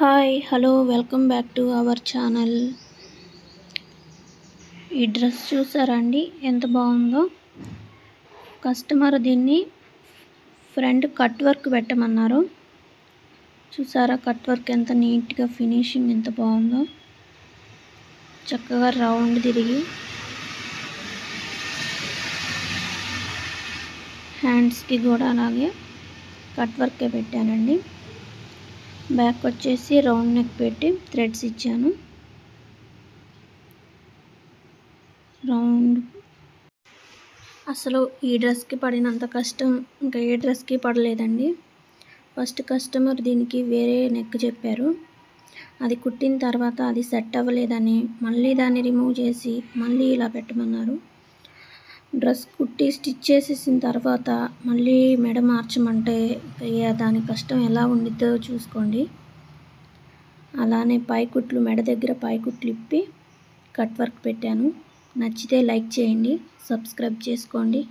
Hi hello welcome back to our channel. ఈ dress చూసారా అండి, ఎంత బాగుందో. కస్టమర్ దీన్ని ఫ్రంట్ కట్ వర్క్ పెట్టమన్నారు. చూసారా కట్ వర్క్ ఎంత నీట్గా, ఫినిషింగ్ ఎంత బాగుందో. చక్కగా రౌండ్ తిరిగి హ్యాండ్స్కి కూడా అలాగే కట్ వర్కే పెట్టానండి. బ్యాక్ వచ్చేసి రౌండ్ నెక్ పెట్టి థ్రెడ్స్ ఇచ్చాను. రౌండ్ అసలు ఈ డ్రెస్కి పడినంత కష్టం ఇంకా ఏ డ్రెస్కి పడలేదండి. ఫస్ట్ కస్టమర్ దీనికి వేరే నెక్ చెప్పారు. అది కుట్టిన తర్వాత అది సెట్ అవ్వలేదని మళ్ళీ దాన్ని రిమూవ్ చేసి మళ్ళీ ఇలా పెట్టమన్నారు. డ్రెస్ కుట్టి స్టిచ్ చేసేసిన తర్వాత మళ్ళీ మెడ మార్చమంటే దాని కష్టం ఎలా ఉండిద్దో చూసుకోండి. అలానే పైకుట్లు, మెడ దగ్గర పైకుట్లు ఇప్పి కట్ వర్క్ పెట్టాను. నచ్చితే లైక్ చేయండి, సబ్స్క్రైబ్ చేసుకోండి.